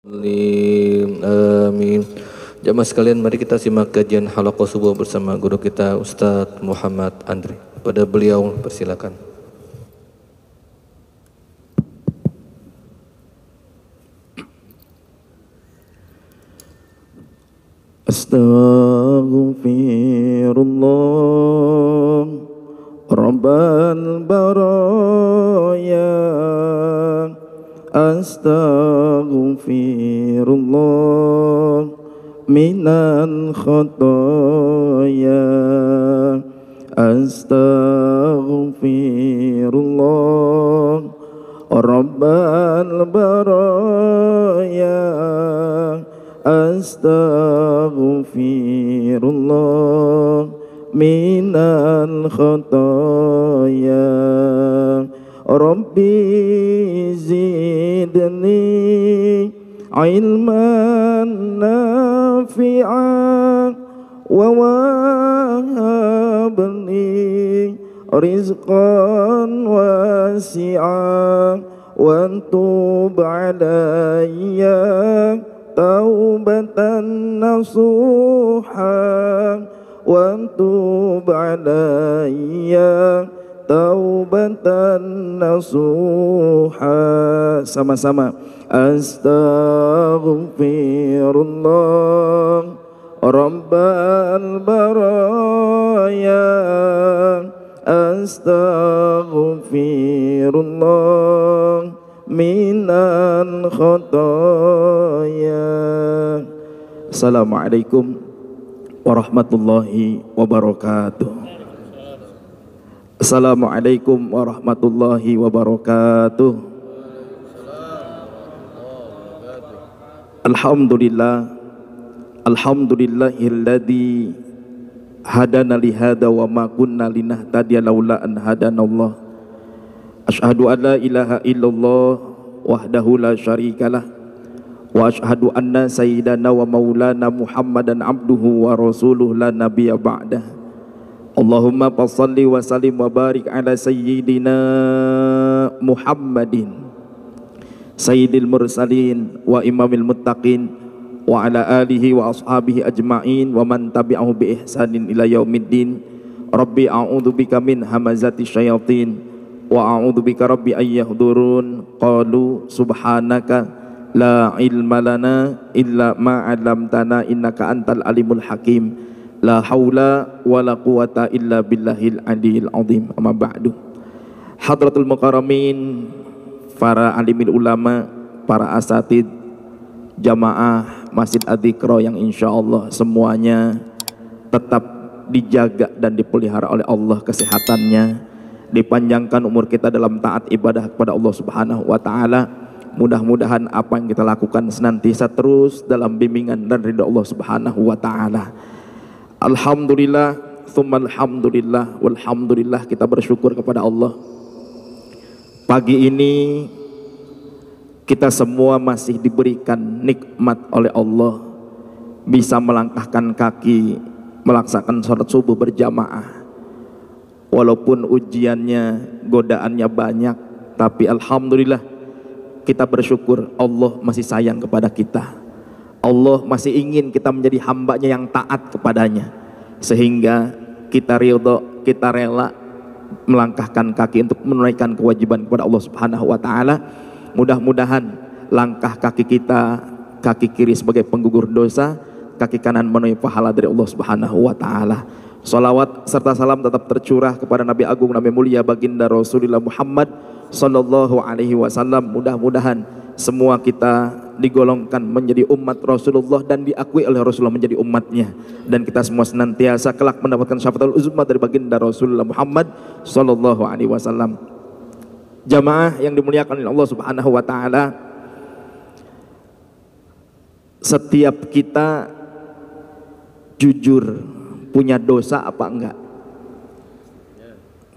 Amin. Jamaah sekalian, mari kita simak kajian halaqah subuh bersama guru kita Ustadz Muhammad Andri. Pada beliau persilakan. Astaghfirullah Rabbal baraya, astaghfirullah minal khataya, astaghfirullah Rabbal baraya, astaghfirullah minal khataya. Rabbi zidni ilman nafi'an wa wahabni rizqan wasi'an wa tub alayya taubatan nasuha wa tub alayya taubatan nasuha. Sama-sama. Astaghfirullah Rabbal baraya, astaghfirullah minal khataya. Assalamualaikum warahmatullahi wabarakatuh. Assalamualaikum warahmatullahi wabarakatuh. Alhamdulillah, alhamdulillahilladzi hadana lihada wa ma kunna linahtadiya laula an hadanallah. Asyhadu an la ilaha illallah wahdahu la syarikalah wa asyhadu anna sayyidana wa maulana Muhammadan abduhu wa rasuluh la nabiyya ba'dah. Allahumma salli wa sallim wa barik ala sayyidina Muhammadin sayyidil mursalin wa imamil muttaqin wa ala alihi wa ashabihi ajma'in wa man tabi'ahu bi ihsanin ila yaumiddin. Rabbi a'udzu bika min hamazati syayatin wa a'udzu bika rabbi ay yahdurun. Qalu subhanaka la ilma lana illa ma 'allamtana innaka antal alimul hakim. La haula wa la quwata illa billahil aliyil azim. Amma ba'du. Hadratul mukarramin, para alimil ulama, para asatid, jamaah Masjid Adzikra yang insyaallah semuanya tetap dijaga dan dipelihara oleh Allah kesehatannya, dipanjangkan umur kita dalam taat ibadah kepada Allah Subhanahu wa taala. Mudah-mudahan apa yang kita lakukan senantiasa terus dalam bimbingan dan ridha Allah Subhanahu wa taala. Alhamdulillah, tsumma alhamdulillah, walhamdulillah, kita bersyukur kepada Allah. Pagi ini kita semua masih diberikan nikmat oleh Allah, bisa melangkahkan kaki, melaksanakan sholat subuh berjamaah. Walaupun ujiannya, godaannya banyak, tapi alhamdulillah kita bersyukur Allah masih sayang kepada kita. Allah masih ingin kita menjadi hambanya yang taat kepadanya, sehingga kita ridho, kita rela melangkahkan kaki untuk menunaikan kewajiban kepada Allah Subhanahu wa taala. Mudah-mudahan langkah kaki kita, kaki kiri sebagai penggugur dosa, kaki kanan menuai pahala dari Allah Subhanahu wa taala. Salawat serta salam tetap tercurah kepada Nabi Agung, Nabi Mulia, baginda Rasulullah Muhammad sallallahu alaihi wasallam. Mudah-mudahan semua kita digolongkan menjadi umat Rasulullah dan diakui oleh Rasulullah menjadi umatnya, dan kita semua senantiasa kelak mendapatkan syafaatul uzma dari baginda Rasulullah Muhammad sallallahu alaihi wasallam. Jamaah yang dimuliakan oleh Allah Subhanahu wa taala, setiap kita jujur punya dosa apa enggak?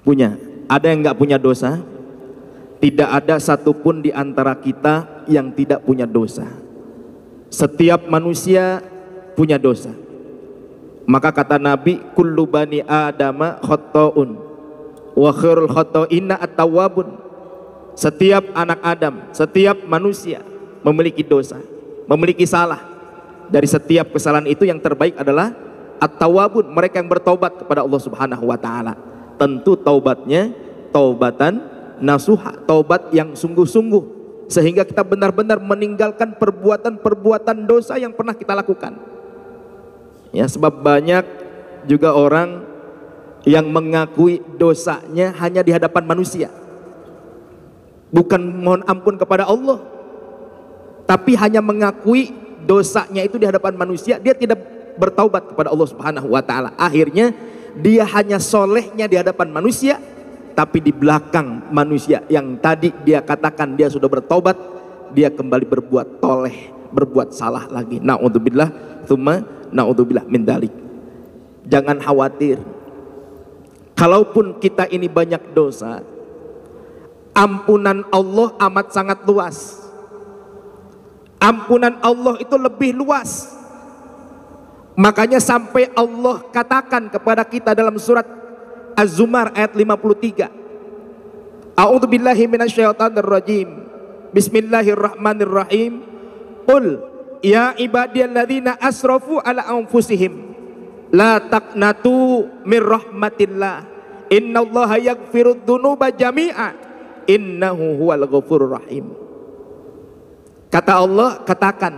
Punya. Ada yang enggak punya dosa? Tidak ada satupun di antara kita yang tidak punya dosa. Setiap manusia punya dosa. Maka kata Nabi, kullu bani adama khata'un wa khairul khata'ina at-tawwabun. Setiap anak Adam, setiap manusia memiliki dosa. memiliki salah. Dari setiap kesalahan itu yang terbaik adalah at-tawwabun, mereka yang bertaubat kepada Allah Subhanahu wa taala. Tentu taubatnya taubatan nasuha, taubat yang sungguh-sungguh, sehingga kita benar-benar meninggalkan perbuatan-perbuatan dosa yang pernah kita lakukan. Ya, sebab banyak juga orang yang mengakui dosanya hanya di hadapan manusia, bukan mohon ampun kepada Allah, tapi hanya mengakui dosanya itu di hadapan manusia. Dia tidak bertaubat kepada Allah Subhanahu wa taala. Akhirnya dia hanya solehnya di hadapan manusia, tapi di belakang manusia yang tadi dia katakan dia sudah bertaubat, dia kembali berbuat toleh, berbuat salah lagi. Na'udzubillah, tsumma na'udzubillah min dzalik. Jangan khawatir, kalaupun kita ini banyak dosa, ampunan Allah amat sangat luas. Ampunan Allah itu lebih luas. Makanya sampai Allah katakan kepada kita dalam surat Az-Zumar ayat 53, A'udzubillahi minasyaitonirrajim, Bismillahirrahmanirrahim, Qul ya ibadiyalladzina asrafu ala anfusihim la taqnatu mir rahmatillah innallaha yaghfirud dzunuba jami'a innahu huwal ghafurur rahim. Kata Allah, katakan,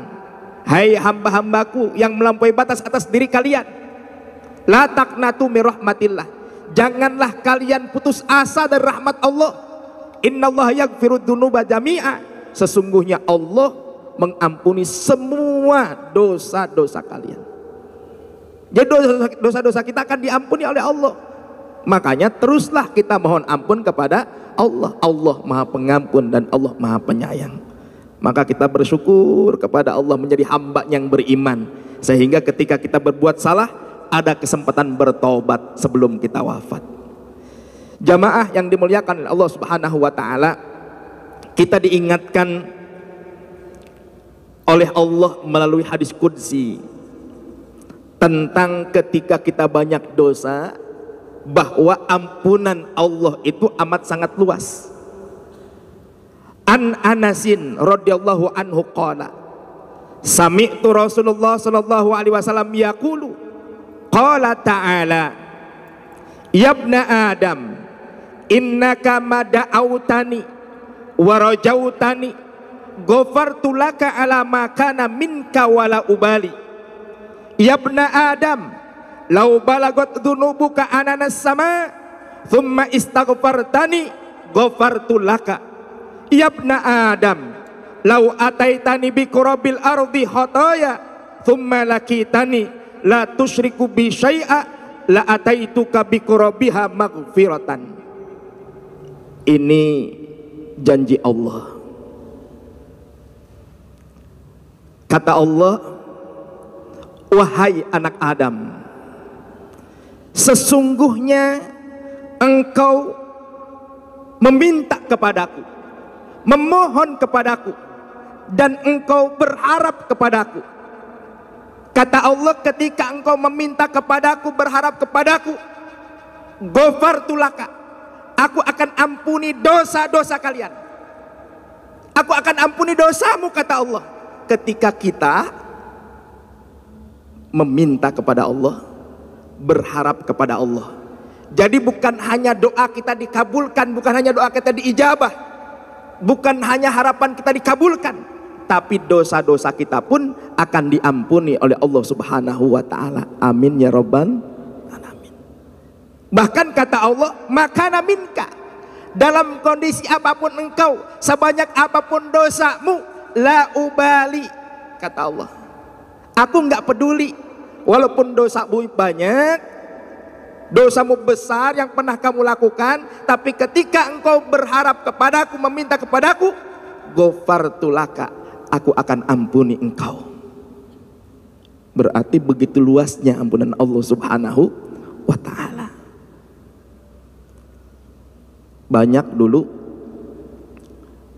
hai hamba-hambaku yang melampaui batas atas diri kalian, la taqnatu mir rahmatillah, janganlah kalian putus asa dari rahmat Allah. Innallaha yaghfirud dzunuba jami'a, sesungguhnya Allah mengampuni semua dosa-dosa kalian. Jadi dosa-dosa kita akan diampuni oleh Allah. Makanya teruslah kita mohon ampun kepada Allah. Allah Maha Pengampun dan Allah Maha Penyayang. Maka kita bersyukur kepada Allah menjadi hamba yang beriman, sehingga ketika kita berbuat salah ada kesempatan bertobat sebelum kita wafat. Jamaah yang dimuliakan oleh Allah Subhanahu wa taala, kita diingatkan oleh Allah melalui hadis qudsi tentang ketika kita banyak dosa, bahwa ampunan Allah itu amat sangat luas. An Anasin radhiyallahu anhu qala, sami'tu Rasulullah sallallahu alaihi wasallam yaqulu, qala ta'ala, ya ibna Adam, innaka ma da'autani wa rajautani ghafartu laka ala ma kana minka wala ubali. Ya ibna Adam, law balagat dhunubuka ananas sama thumma istaghfartani ghafartu laka. Ya ibna Adam, law ataitani bi qurabil ardi khataya thumma lakitani la tusyriku bi syai'a la ataituka bi qurabiha maghfiratan. Ini janji Allah. Kata Allah, wahai anak Adam, sesungguhnya engkau meminta kepadaku, memohon kepadaku, dan engkau berharap kepadaku. Kata Allah, ketika engkau meminta kepadaku, berharap kepadaku, ghafartu laka, aku akan ampuni dosa-dosa kalian. Aku akan ampuni dosamu, kata Allah. Ketika kita meminta kepada Allah, berharap kepada Allah. Jadi bukan hanya doa kita dikabulkan, bukan hanya doa kita diijabah, bukan hanya harapan kita dikabulkan, tapi dosa-dosa kita pun akan diampuni oleh Allah Subhanahu wa taala. Amin ya rabbal alamin. Bahkan kata Allah, makana minka, dalam kondisi apapun engkau, sebanyak apapun dosamu, la ubali, kata Allah, aku nggak peduli. Walaupun dosamu banyak, dosamu besar yang pernah kamu lakukan, tapi ketika engkau berharap kepadaku, meminta kepadaku, ghafartu laka, aku akan ampuni engkau. Berarti begitu luasnya ampunan Allah Subhanahu wa ta'ala. Banyak dulu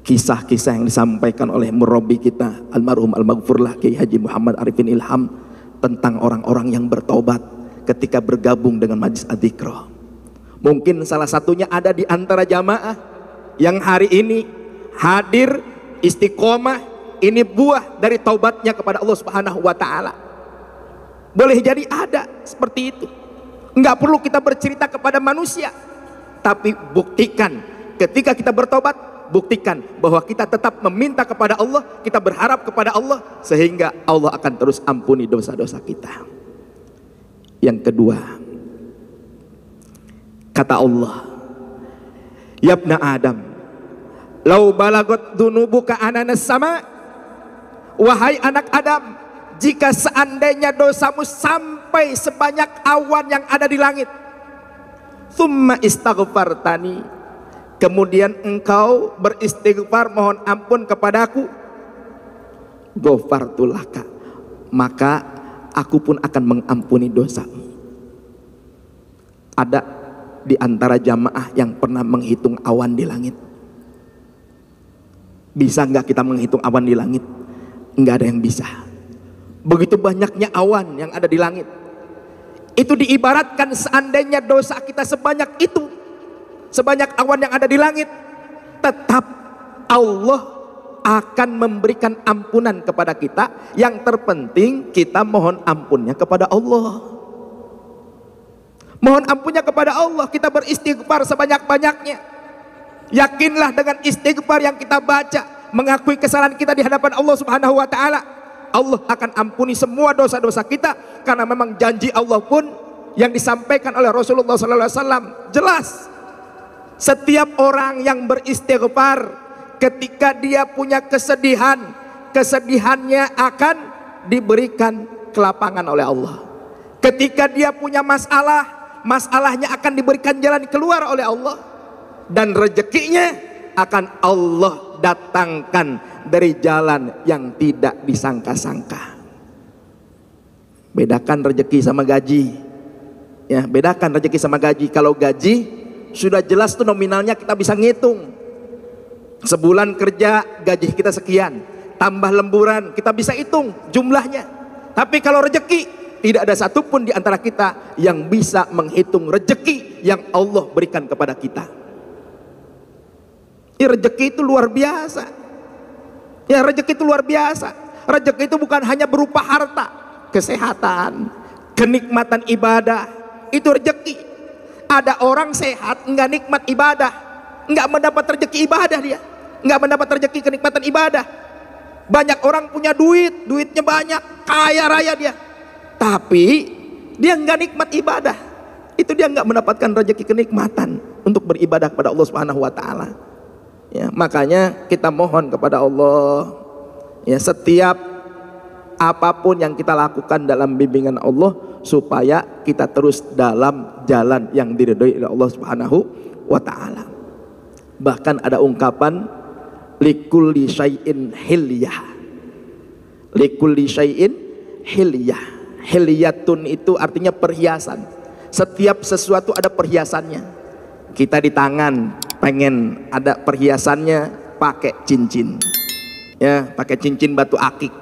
kisah-kisah yang disampaikan oleh murabbi kita almarhum al-maghfurlah Kiai Haji Muhammad Arifin Ilham tentang orang-orang yang bertobat ketika bergabung dengan Majlis Adzikra. Mungkin salah satunya ada di antara jamaah yang hari ini hadir istiqomah ini buah dari taubatnya kepada Allah Subhanahu wa taala. Boleh jadi ada seperti itu. Enggak perlu kita bercerita kepada manusia, tapi buktikan ketika kita bertobat, buktikan bahwa kita tetap meminta kepada Allah, kita berharap kepada Allah, sehingga Allah akan terus ampuni dosa-dosa kita. Yang kedua, kata Allah, ya ibna Adam, lau balagot dunubuka ananas sama, wahai anak Adam, jika seandainya dosamu sampai sebanyak awan yang ada di langit, thumma istaghfartani, kemudian engkau beristighfar mohon ampun kepadaku, ghafartulaka, maka aku pun akan mengampuni dosamu. Ada di antara jamaah yang pernah menghitung awan di langit? Bisa nggak kita menghitung awan di langit? Nggak ada yang bisa. Begitu banyaknya awan yang ada di langit. Itu diibaratkan seandainya dosa kita sebanyak itu, sebanyak awan yang ada di langit, tetap Allah akan memberikan ampunan kepada kita. Yang terpenting kita mohon ampunnya kepada Allah. Mohon ampunnya kepada Allah, kita beristighfar sebanyak-banyaknya. Yakinlah dengan istighfar yang kita baca, mengakui kesalahan kita di hadapan Allah Subhanahu wa taala, Allah akan ampuni semua dosa-dosa kita. Karena memang janji Allah pun yang disampaikan oleh Rasulullah SAW jelas. Setiap orang yang beristighfar, ketika dia punya kesedihan, kesedihannya akan diberikan kelapangan oleh Allah. Ketika dia punya masalah, masalahnya akan diberikan jalan keluar oleh Allah. Dan rezekinya akan Allah datangkan dari jalan yang tidak disangka-sangka. Bedakan rezeki sama gaji. Ya, bedakan rezeki sama gaji. Kalau gaji sudah jelas tuh nominalnya, kita bisa ngitung. Sebulan kerja gaji kita sekian, tambah lemburan kita bisa hitung jumlahnya. Tapi kalau rezeki, tidak ada satupun di antara kita yang bisa menghitung rezeki yang Allah berikan kepada kita. Rezeki itu luar biasa. Ya, rezeki itu luar biasa. Rezeki itu bukan hanya berupa harta, kesehatan, kenikmatan ibadah. Itu rezeki. Ada orang sehat nggak nikmat ibadah, nggak mendapat rezeki ibadah, dia nggak mendapat rezeki kenikmatan ibadah. Banyak orang punya duit, duitnya banyak, kaya raya dia, tapi dia nggak nikmat ibadah. Itu dia nggak mendapatkan rezeki kenikmatan untuk beribadah kepada Allah Subhanahu wa taala. Ya, makanya kita mohon kepada Allah, ya, setiap apapun yang kita lakukan dalam bimbingan Allah, supaya kita terus dalam jalan yang diridhoi oleh Allah Subhanahu wa taala. Bahkan ada ungkapan likulli syai'in hilyah. Likulli syai'in hilyah. Hilyatun itu artinya perhiasan. Setiap sesuatu ada perhiasannya. Kita di tangan pengen ada perhiasannya, pakai cincin, ya, pakai cincin batu akik,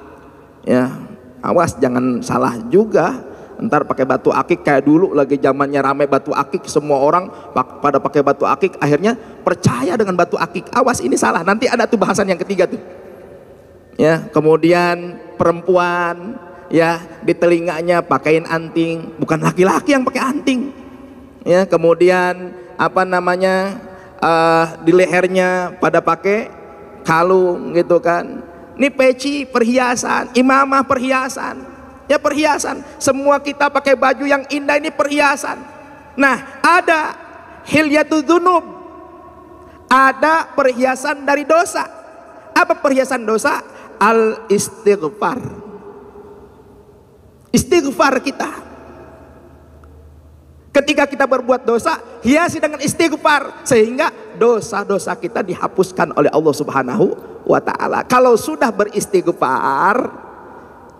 ya, awas jangan salah juga, ntar pakai batu akik kayak dulu lagi zamannya rame batu akik, semua orang pada pakai batu akik, akhirnya percaya dengan batu akik. Awas, ini salah, nanti ada tuh bahasan yang ketiga tuh, ya. Kemudian perempuan, ya, di telinganya pakaiin anting, bukan laki-laki yang pakai anting, ya. Kemudian apa namanya, di lehernya pada pakai kalung gitu kan. Ini peci perhiasan, imamah perhiasan, ya, perhiasan. Semua kita pakai baju yang indah, ini perhiasan. Nah, ada hilyatul dzunub, ada perhiasan dari dosa. Apa perhiasan dosa? Al istighfar. Istighfar kita. Ketika kita berbuat dosa, hiasi dengan istighfar, sehingga dosa-dosa kita dihapuskan oleh Allah Subhanahu wa taala. Kalau sudah beristighfar,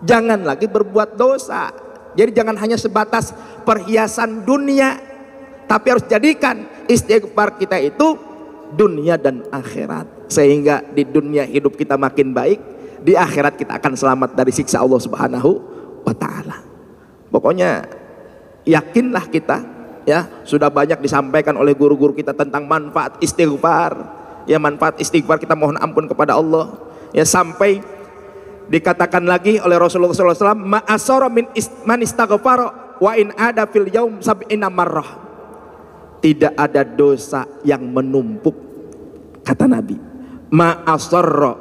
jangan lagi berbuat dosa. Jadi jangan hanya sebatas perhiasan dunia, tapi harus jadikan istighfar kita itu dunia dan akhirat, sehingga di dunia hidup kita makin baik, di akhirat kita akan selamat dari siksa Allah Subhanahu wa taala. Pokoknya yakinlah kita, ya, sudah banyak disampaikan oleh guru-guru kita tentang manfaat istighfar. Ya, manfaat istighfar, kita mohon ampun kepada Allah, ya, sampai Dikatakan lagi oleh Rasulullah SAW, ma'asara man istaghfara wa in ada fil yaum sab'ina marrah. Tidak ada dosa yang menumpuk, kata Nabi. Ma'asara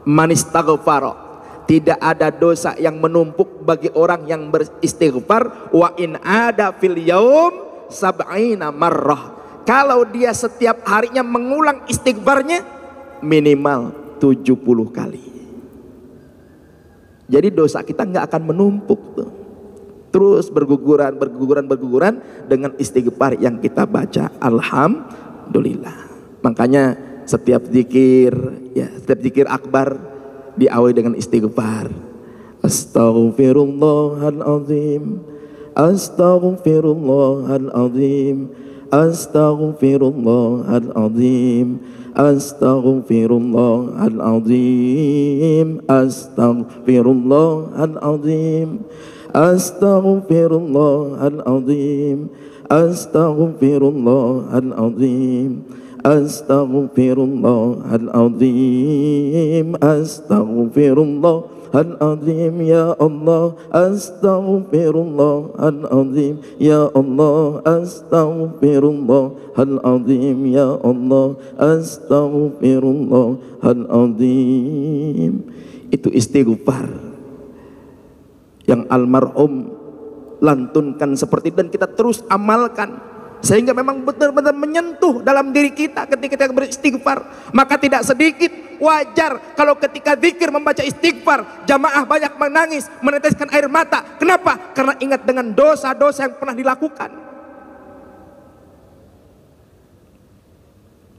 man istaghfara. Tidak ada dosa yang menumpuk bagi orang yang beristighfar wa in ada fil yaum sab'ina marrah. Kalau dia setiap harinya mengulang istighfarnya minimal 70 kali. Jadi dosa kita nggak akan menumpuk tuh. Terus berguguran dengan istighfar yang kita baca. Alhamdulillah. Makanya setiap zikir akbar diawali dengan istighfar. Astaghfirullahaladzim, astaghfirullahaladzim, astaghfirullahaladzim, astaghfirullahaladzim, astaghfirullahaladzim, astaghfirullahaladzim, astaghfirullahaladzim, astaghfirullahaladzim, astaghfirullahaladzim, ya Allah, astaghfirullahaladzim, ya Allah, astaghfirullahaladzim, ya Allah, astaghfirullahaladzim. Itu istighfar yang almarhum lantunkan seperti itu dan kita terus amalkan sehingga memang benar-benar menyentuh dalam diri kita ketika kita beristighfar. Maka tidak sedikit wajar kalau ketika zikir membaca istighfar jamaah banyak menangis, meneteskan air mata. Kenapa? Karena ingat dengan dosa-dosa yang pernah dilakukan.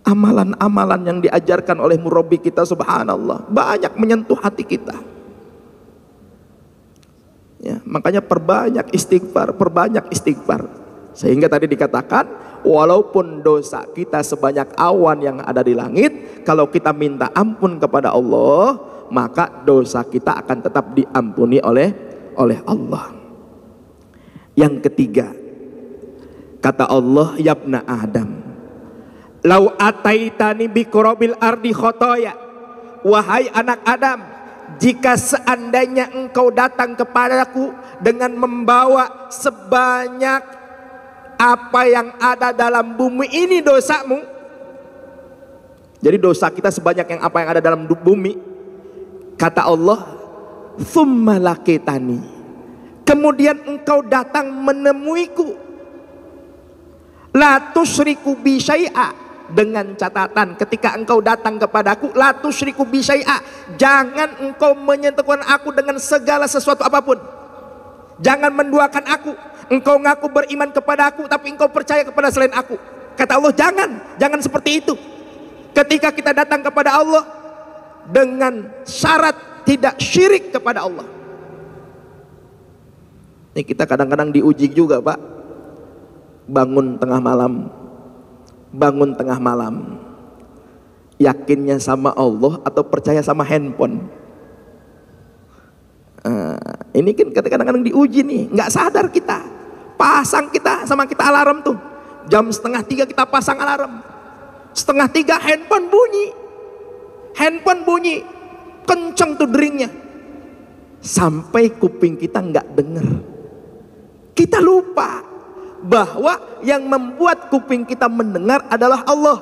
Amalan-amalan yang diajarkan oleh murabbi kita, subhanallah, banyak menyentuh hati kita. Ya, makanya perbanyak istighfar. Sehingga tadi dikatakan, walaupun dosa kita sebanyak awan yang ada di langit, kalau kita minta ampun kepada Allah, maka dosa kita akan tetap diampuni oleh Allah. Yang ketiga, kata Allah, yabna Adam, lau ataitani biqurabil ardi khotoya. Wahai anak Adam, jika seandainya engkau datang kepadaku dengan membawa sebanyak apa yang ada dalam bumi ini dosamu. Jadi dosa kita sebanyak yang apa yang ada dalam bumi. Kata Allah, thumma laqitani, kemudian engkau datang menemuiku, la tusyriku bi syai'a, dengan catatan ketika engkau datang kepadaku, la tusyriku bi syai'a, jangan engkau menyentuhkan aku dengan segala sesuatu apapun. Jangan menduakan aku. Engkau ngaku beriman kepada aku tapi engkau percaya kepada selain aku. Kata Allah, jangan seperti itu. Ketika kita datang kepada Allah dengan syarat tidak syirik kepada Allah. Ini kita kadang-kadang diuji juga, Pak. Bangun tengah malam, yakinnya sama Allah atau percaya sama handphone. Ini kan kadang-kadang diuji nih, nggak sadar kita. Pasang kita alarm tuh, jam 2:30 kita pasang alarm, 2:30 handphone bunyi, kenceng tuh deringnya, sampai kuping kita nggak dengar. Kita lupa bahwa yang membuat kuping kita mendengar adalah Allah,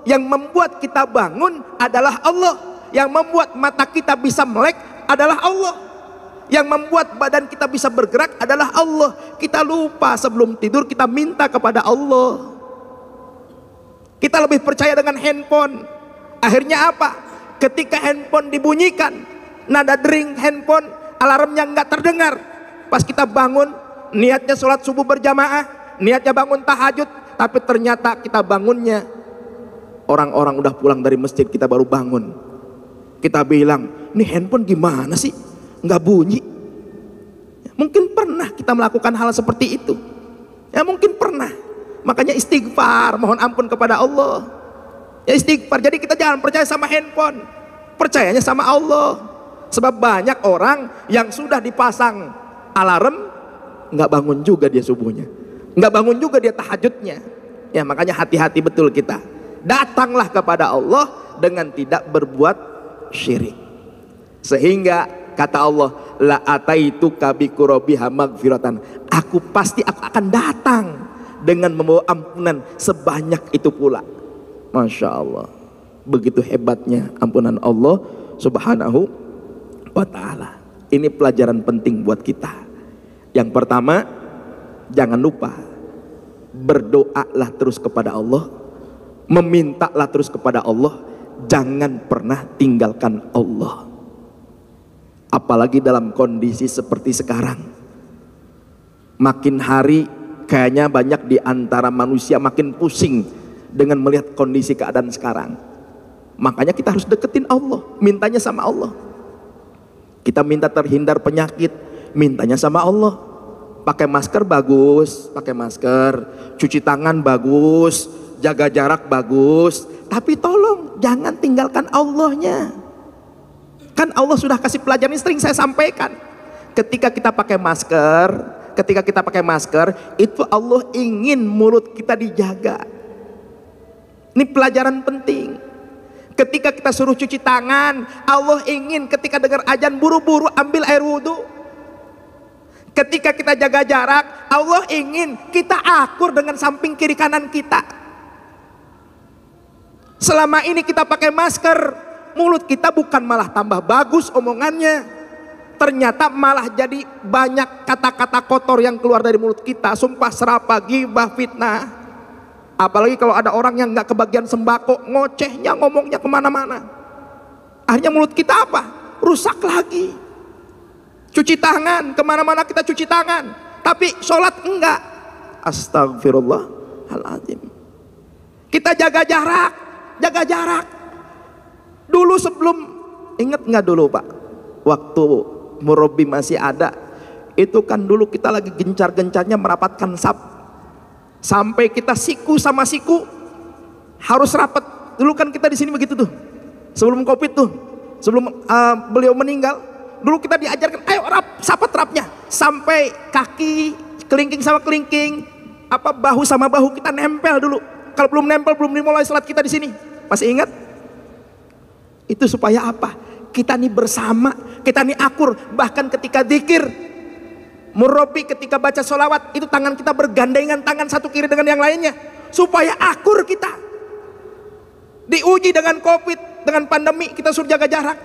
yang membuat kita bangun adalah Allah, yang membuat mata kita bisa melek adalah Allah, yang membuat badan kita bisa bergerak adalah Allah. Kita lupa sebelum tidur kita minta kepada Allah. Kita lebih percaya dengan handphone. Akhirnya apa? Ketika handphone dibunyikan, nada dering handphone, alarmnya nggak terdengar. Pas kita bangun, niatnya sholat subuh berjamaah, niatnya bangun tahajud, tapi ternyata kita bangunnya orang-orang udah pulang dari masjid, kita baru bangun. Kita bilang, ini handphone gimana sih? Nggak bunyi. Mungkin pernah kita melakukan hal seperti itu. Ya mungkin pernah. Makanya istighfar, mohon ampun kepada Allah. Ya istighfar. Jadi kita jangan percaya sama handphone, percayanya sama Allah. Sebab banyak orang yang sudah dipasang alarm, nggak bangun juga dia subuhnya, nggak bangun juga dia tahajudnya. Ya makanya hati-hati betul kita. Datanglah kepada Allah dengan tidak berbuat syirik. Sehingga kata Allah, la ataitu kabikurobiha magfiratan. Aku akan datang dengan membawa ampunan sebanyak itu pula. Masya Allah, begitu hebatnya ampunan Allah Subhanahu wa ta'ala. Ini pelajaran penting buat kita. Yang pertama, jangan lupa berdoalah terus kepada Allah, memintalah terus kepada Allah, jangan pernah tinggalkan Allah. Apalagi dalam kondisi seperti sekarang, makin hari kayaknya banyak di antara manusia makin pusing dengan melihat kondisi keadaan sekarang. Makanya kita harus deketin Allah, mintanya sama Allah. Kita minta terhindar penyakit, mintanya sama Allah. Pakai masker bagus, pakai masker, cuci tangan bagus, jaga jarak bagus, tapi tolong jangan tinggalkan Allahnya. Kan Allah sudah kasih pelajaran, ini sering saya sampaikan. Ketika kita pakai masker, itu Allah ingin mulut kita dijaga. Ini pelajaran penting. Ketika kita suruh cuci tangan, Allah ingin ketika dengar azan buru-buru ambil air wudhu. Ketika kita jaga jarak, Allah ingin kita akur dengan samping kiri kanan kita. Selama ini kita pakai masker, mulut kita bukan malah tambah bagus omongannya, ternyata malah jadi banyak kata-kata kotor yang keluar dari mulut kita, sumpah serapah, ghibah, fitnah. Apalagi kalau ada orang yang nggak kebagian sembako, ngocehnya, ngomongnya kemana-mana. Akhirnya mulut kita apa? Rusak lagi. Cuci tangan, kemana-mana kita cuci tangan, tapi sholat enggak. Astagfirullahaladzim. Kita jaga jarak. Dulu sebelum, ingat nggak dulu Pak, waktu murabi masih ada, itu kan dulu kita lagi gencar-gencarnya merapatkan saf, sampai kita siku sama siku harus rapat. Dulu kan kita di sini begitu tuh, sebelum Covid tuh, sebelum beliau meninggal, dulu kita diajarkan, ayo sapat rapnya, sampai kaki kelingking sama kelingking, bahu sama bahu kita nempel dulu. Kalau belum nempel, belum dimulai salat kita di sini. Masih ingat? Itu supaya apa? Kita nih bersama, kita nih akur. Bahkan ketika zikir, murabi ketika baca sholawat, itu tangan kita bergandengan tangan satu kiri dengan yang lainnya, supaya akur kita. Diuji dengan Covid, dengan pandemi, kita suruh jaga jarak.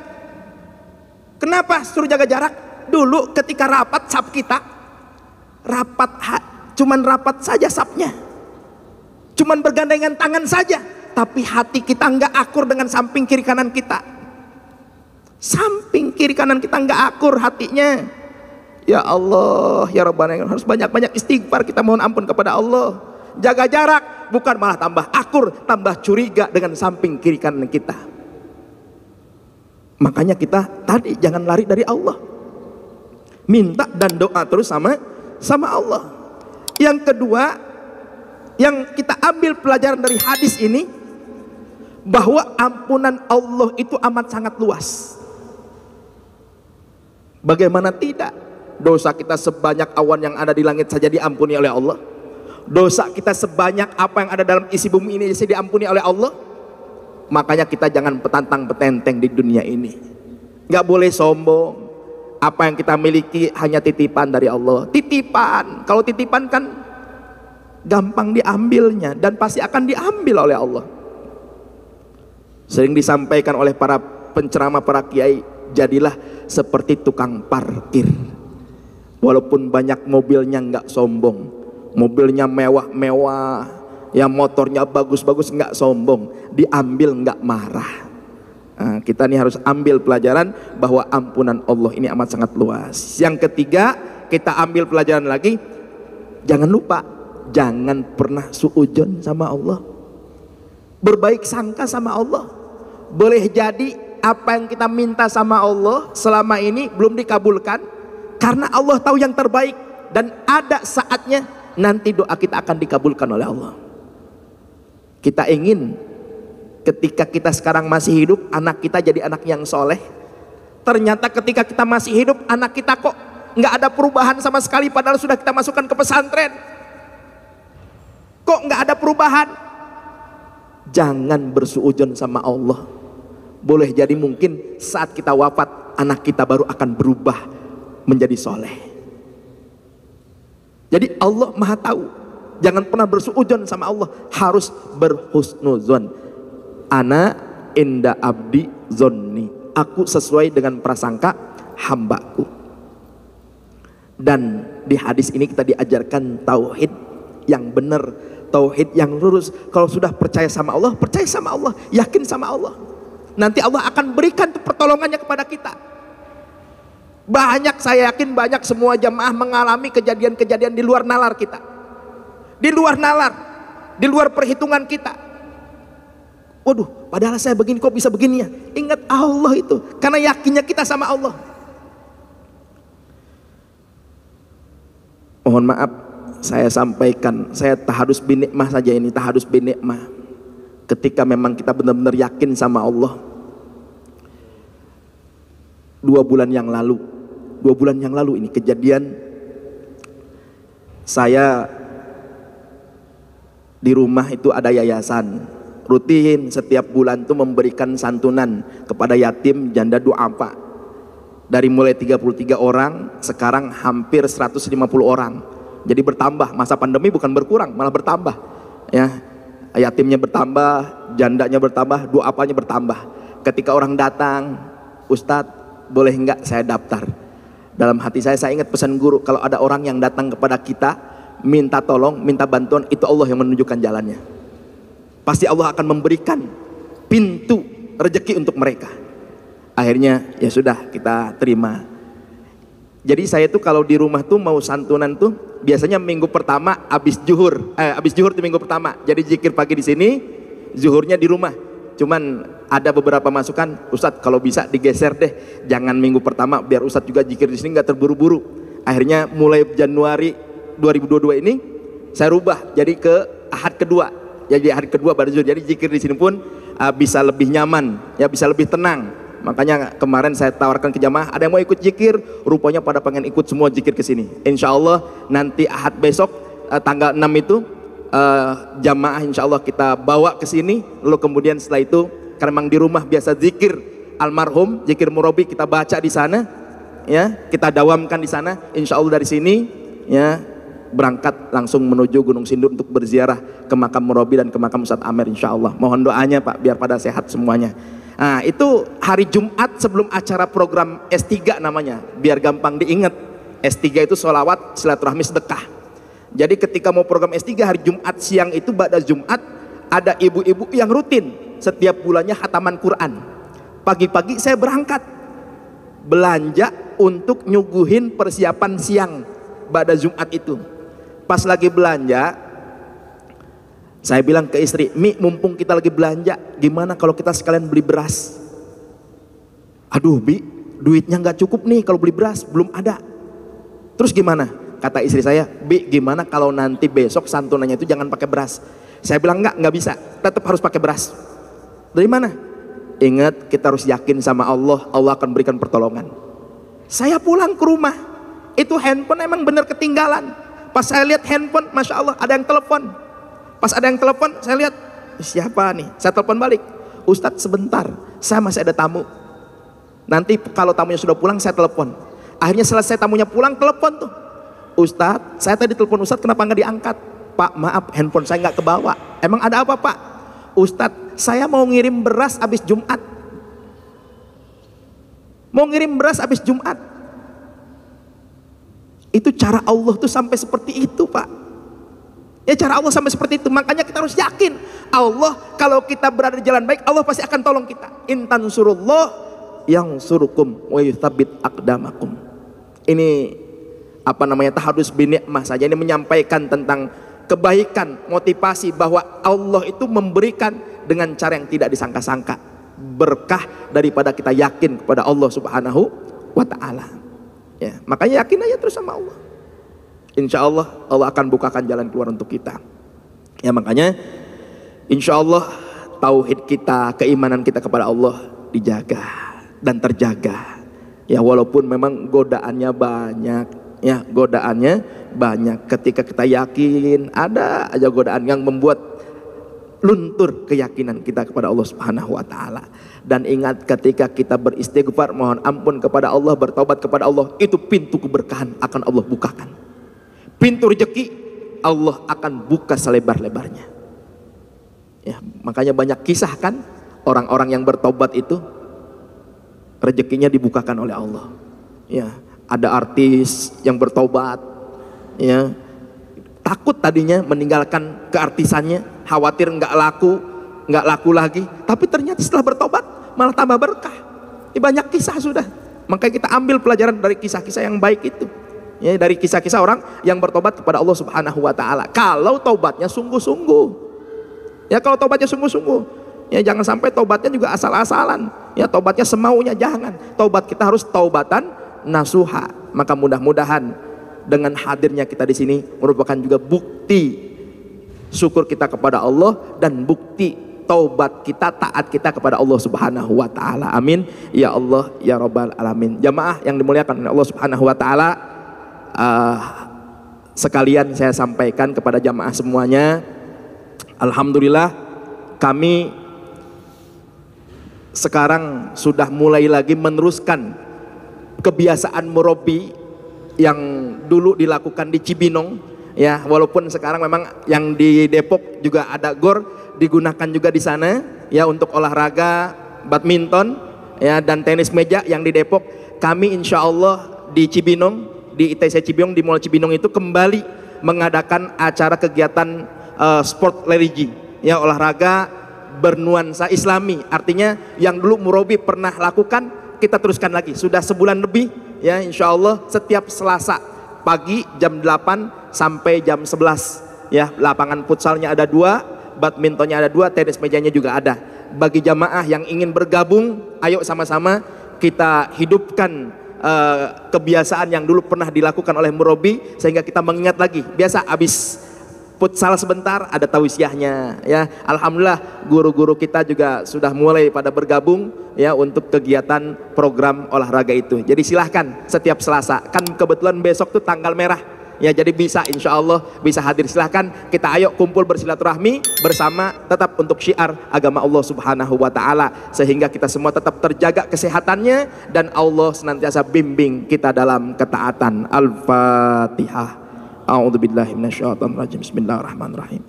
Kenapa suruh jaga jarak? Dulu ketika rapat saf kita, cuman rapat saja safnya, cuman bergandengan tangan saja, tapi hati kita nggak akur dengan samping kiri kanan kita. Samping kiri kanan kita nggak akur hatinya. Ya Allah, ya Rabbana, harus banyak-banyak istighfar, kita mohon ampun kepada Allah. Jaga jarak, bukan malah tambah akur, tambah curiga dengan samping kiri kanan kita. Makanya kita tadi jangan lari dari Allah, minta dan doa terus sama Allah. Yang kedua, yang kita ambil pelajaran dari hadis ini, bahwa ampunan Allah itu amat sangat luas. Bagaimana tidak? Dosa kita sebanyak awan yang ada di langit saja diampuni oleh Allah. Dosa kita sebanyak apa yang ada dalam isi bumi ini saja diampuni oleh Allah. Makanya kita jangan petantang-petenteng di dunia ini. Gak boleh sombong. Apa yang kita miliki hanya titipan dari Allah. Titipan. Kalau titipan kan gampang diambilnya dan pasti akan diambil oleh Allah. Sering disampaikan oleh para penceramah, para kiai, jadilah seperti tukang parkir. Walaupun banyak mobilnya nggak sombong, mobilnya mewah-mewah, yang motornya bagus-bagus, nggak sombong, diambil nggak marah. Nah, kita nih harus ambil pelajaran bahwa ampunan Allah ini amat sangat luas. Yang ketiga, kita ambil pelajaran lagi, jangan lupa, jangan pernah suudzon sama Allah, berbaik sangka sama Allah. Boleh jadi apa yang kita minta sama Allah selama ini belum dikabulkan, karena Allah tahu yang terbaik, dan ada saatnya nanti doa kita akan dikabulkan oleh Allah. Kita ingin ketika kita sekarang masih hidup, anak kita jadi anak yang soleh. Ternyata ketika kita masih hidup, anak kita kok nggak ada perubahan sama sekali, padahal sudah kita masukkan ke pesantren. Kok nggak ada perubahan? Jangan bersuudzon sama Allah. Boleh jadi mungkin saat kita wafat, anak kita baru akan berubah menjadi soleh. Jadi Allah maha tahu. Jangan pernah bersuudzon sama Allah, harus berhusnuzon. Ana inda abdi zonni, aku sesuai dengan prasangka hambaku. Dan di hadis ini kita diajarkan tauhid yang benar, tauhid yang lurus. Kalau sudah percaya sama Allah, percaya sama Allah, yakin sama Allah, nanti Allah akan berikan pertolongannya kepada kita. Banyak, saya yakin banyak semua jamaah mengalami kejadian-kejadian di luar nalar kita, di luar nalar, di luar perhitungan kita. Waduh, padahal saya begini kok bisa begini ya. Ingat Allah itu, karena yakinnya kita sama Allah. Mohon maaf, saya sampaikan, saya tahadus binikmah saja ini, tahadus binikmah. Ketika memang kita benar-benar yakin sama Allah. 2 bulan yang lalu ini kejadian, saya di rumah itu ada yayasan, rutin setiap bulan tuh memberikan santunan kepada yatim, janda, duafa. Dari mulai 33 orang, sekarang hampir 150 orang. Jadi bertambah, masa pandemi bukan berkurang, malah bertambah. Ya, yatimnya bertambah, jandanya bertambah, duafanya bertambah. Ketika orang datang, Ustadz, boleh enggak saya daftar? Dalam hati saya ingat pesan guru, kalau ada orang yang datang kepada kita, minta tolong, minta bantuan, itu Allah yang menunjukkan jalannya. Pasti Allah akan memberikan pintu rezeki untuk mereka. Akhirnya ya sudah, kita terima. Jadi saya tuh kalau di rumah tuh mau santunan tuh biasanya minggu pertama habis zuhur tuh minggu pertama. Jadi zikir pagi di sini, zuhurnya di rumah. Cuman ada beberapa masukan, Ustadz kalau bisa digeser deh, jangan minggu pertama, biar Ustadz juga zikir di sini nggak terburu-buru. Akhirnya mulai Januari 2022 ini saya rubah jadi ke ahad kedua. Jadi hari kedua baru zuhur. Jadi zikir di sini pun bisa lebih nyaman, ya bisa lebih tenang. Makanya kemarin saya tawarkan ke jamaah, ada yang mau ikut zikir, rupanya pada pengen ikut semua zikir ke sini. Insya Allah nanti ahad besok tanggal 6 itu jamaah insya Allah kita bawa ke sini. Lalu kemudian setelah itu, karena memang di rumah biasa zikir almarhum, zikir murabi kita baca di sana, ya kita dawamkan di sana. Insya Allah dari sini ya berangkat langsung menuju Gunung Sindur untuk berziarah ke makam murabi dan ke makam Ustadz Amer insya Allah. Mohon doanya Pak biar pada sehat semuanya. Nah itu hari Jumat sebelum acara program S3 namanya, biar gampang diingat. S3 itu sholawat silaturahmi sedekah. Jadi ketika mau program S3 hari Jumat siang itu pada Jumat, ada ibu-ibu yang rutin setiap bulannya khataman Quran. Pagi-pagi saya berangkat belanja untuk nyuguhin persiapan siang pada Jumat itu. Pas lagi belanja, saya bilang ke istri, Mi, mumpung kita lagi belanja, gimana kalau kita sekalian beli beras? Aduh Bi, duitnya nggak cukup nih kalau beli beras, belum ada. Terus gimana? Kata istri saya, Bi, gimana kalau nanti besok santunannya itu jangan pakai beras? Saya bilang nggak bisa, tetap harus pakai beras. Dari mana? Ingat, kita harus yakin sama Allah, Allah akan berikan pertolongan. Saya pulang ke rumah, itu handphone emang bener ketinggalan. Pas saya lihat handphone, Masya Allah, ada yang telepon. Pas ada yang telepon, saya lihat siapa nih? Saya telepon balik, Ustadz sebentar, saya masih ada tamu. Nanti kalau tamunya sudah pulang, saya telepon. Akhirnya selesai tamunya pulang, telepon tuh, Ustadz, saya tadi telepon Ustadz, kenapa nggak diangkat? Pak, maaf, handphone saya nggak kebawa. Emang ada apa Pak? Ustadz, saya mau ngirim beras habis Jumat. Mau ngirim beras habis Jumat. Itu cara Allah tuh sampai seperti itu Pak. Ya cara Allah sampai seperti itu. Makanya kita harus yakin Allah, kalau kita berada di jalan baik, Allah pasti akan tolong kita. Intan surullah yang surukum wa yuthabbit aqdamakum. Ini apa namanya, tahadus binikmah saja. Ini menyampaikan tentang kebaikan, motivasi bahwa Allah itu memberikan dengan cara yang tidak disangka-sangka. Berkah daripada kita yakin kepada Allah Subhanahu wa ta'ala. Ya, makanya yakin aja terus sama Allah. Insya Allah Allah akan bukakan jalan keluar untuk kita. Ya makanya insya Allah tauhid kita, keimanan kita kepada Allah dijaga dan terjaga. Ya walaupun memang godaannya banyak, ya godaannya banyak. Ketika kita yakin, ada aja godaan yang membuat luntur keyakinan kita kepada Allah Subhanahu wa taala. Dan ingat, ketika kita beristighfar, mohon ampun kepada Allah, bertobat kepada Allah, itu pintu keberkahan akan Allah bukakan. Pintu rezeki Allah akan buka selebar-lebarnya. Ya, makanya banyak kisah kan, orang-orang yang bertobat itu rezekinya dibukakan oleh Allah. Ya, ada artis yang bertobat, ya, takut tadinya meninggalkan keartisannya, khawatir nggak laku lagi, tapi ternyata setelah bertobat malah tambah berkah. Ini banyak kisah sudah. Makanya kita ambil pelajaran dari kisah-kisah yang baik itu, ya, dari kisah-kisah orang yang bertobat kepada Allah Subhanahu wa taala. Kalau tobatnya sungguh-sungguh, ya, kalau tobatnya sungguh-sungguh, ya, jangan sampai tobatnya juga asal-asalan, ya, tobatnya semaunya, jangan. Tobat kita harus taubatan nasuha. Maka mudah-mudahan dengan hadirnya kita di sini merupakan juga bukti syukur kita kepada Allah dan bukti taubat kita, taat kita kepada Allah Subhanahu wa taala. Amin ya Allah ya rabbal alamin. Jamaah yang dimuliakan oleh Allah Subhanahu wa taala, sekalian saya sampaikan kepada jamaah semuanya, alhamdulillah kami sekarang sudah mulai lagi meneruskan kebiasaan murabi yang dulu dilakukan di Cibinong, ya, walaupun sekarang memang yang di Depok juga ada gor digunakan juga di sana, ya, untuk olahraga badminton, ya, dan tenis meja. Yang di Depok, kami insya Allah di Cibinong, di ITC Cibinong, di Mall Cibinong itu kembali mengadakan acara kegiatan sport religi, ya, olahraga bernuansa Islami. Artinya yang dulu murabi pernah lakukan, kita teruskan lagi. Sudah sebulan lebih, ya, insya Allah setiap Selasa pagi jam 8 sampai jam 11, ya, lapangan futsalnya ada 2, badmintonnya ada 2, tenis mejanya juga ada. Bagi jamaah yang ingin bergabung, ayo sama-sama kita hidupkan kebiasaan yang dulu pernah dilakukan oleh murabi, sehingga kita mengingat lagi. Biasa habis futsal sebentar ada tausiahnya, ya. Alhamdulillah guru-guru kita juga sudah mulai pada bergabung, ya, untuk kegiatan program olahraga itu. Jadi silahkan setiap Selasa, kan kebetulan besok tuh tanggal merah, ya, jadi bisa, insya Allah bisa hadir. Silahkan, kita ayo kumpul bersilaturahmi bersama, tetap untuk syiar agama Allah Subhanahu wa taala, sehingga kita semua tetap terjaga kesehatannya dan Allah senantiasa bimbing kita dalam ketaatan. Al-Fatihah. A'udzubillahi minasyaitonir rajim. Bismillahirrahmanirrahim.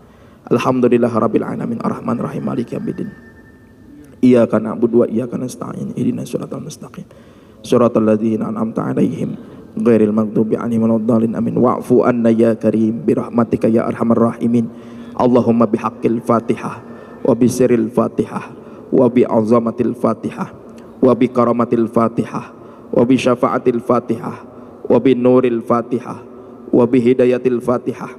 Alhamdulillahirabbil alamin arrahmanirrahim maliki yaumiddin. Iyyaka na'budu wa iyyaka nasta'in. Ihdinas siratal mustaqim. Shiratal ladzina an'amta 'alaihim ghairil maghdubi 'alaihim waladdallin. Amin. Wa'fu 'anna ya karim bi rahmatika ya arhamar rahimin. Allahumma bihaqqil Fatihah wa bi sirril Fatihah wa bi 'azamatil Fatihah wa bi karamatil Fatihah wa bi syafa'atil Fatihah wa bi nuril Fatihah wa bi hidayatil Fatihah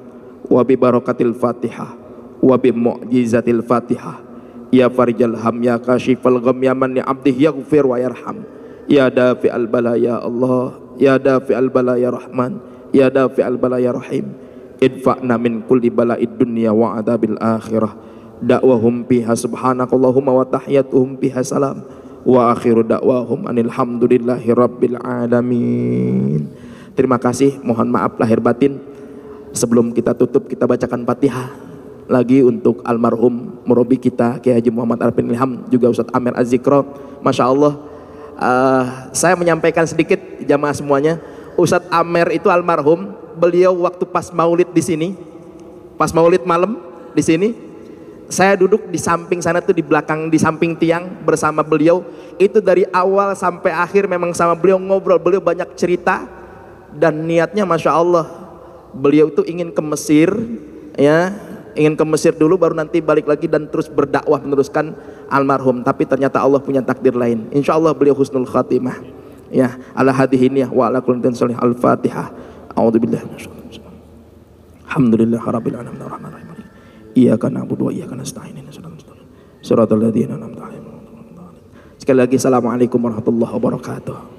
wa bi barakatil Fatihah wa bi mu'jizatil Fatihah. Ya farijal ham, ya kashifal gham, ya man li abdihi yaghfir wa yarham, ya dafi'al bala ya Allah, ya dafi'al bala ya Rahman, ya dafi'al bala ya Rahim. Idfa'na min kulli bala'id dunya wa adabil akhirah. Da'wahum fiha subhanakallahumma wa tahiyyatuhum fiha salam wa akhiru da'wahum anil hamdulillahi rabbil alamin. Terima kasih, mohon maaf lahir batin. Sebelum kita tutup, kita bacakan Fatihah lagi untuk almarhum murabi kita Kiai Haji Muhammad Arifin Ilham, juga Ustadz Amer Az-Zikro. Masya Allah, saya menyampaikan sedikit jamaah semuanya. Ustadz Amer itu almarhum, beliau waktu pas maulid di sini, pas maulid malam di sini, saya duduk di samping sana tuh, di belakang, di samping tiang bersama beliau. Itu dari awal sampai akhir memang sama beliau ngobrol. Beliau banyak cerita dan niatnya Masya Allah, beliau itu ingin ke Mesir, ya, ingin ke Mesir dulu baru nanti balik lagi dan terus berdakwah meneruskan almarhum. Tapi ternyata Allah punya takdir lain. Insya Allah beliau husnul khatimah, ya, ala hadihiniyah wa ala kulli solih. Al-Fatihah. A'udzubillahi minasyaitonir rajim. Alhamdulillahirabbil alamin arrahmanirrahim. Iyyaka na'budu wa iyyaka nasta'in. Shiratal ladzina an'amta 'alaihim. Sekali lagi assalamualaikum warahmatullahi wabarakatuh.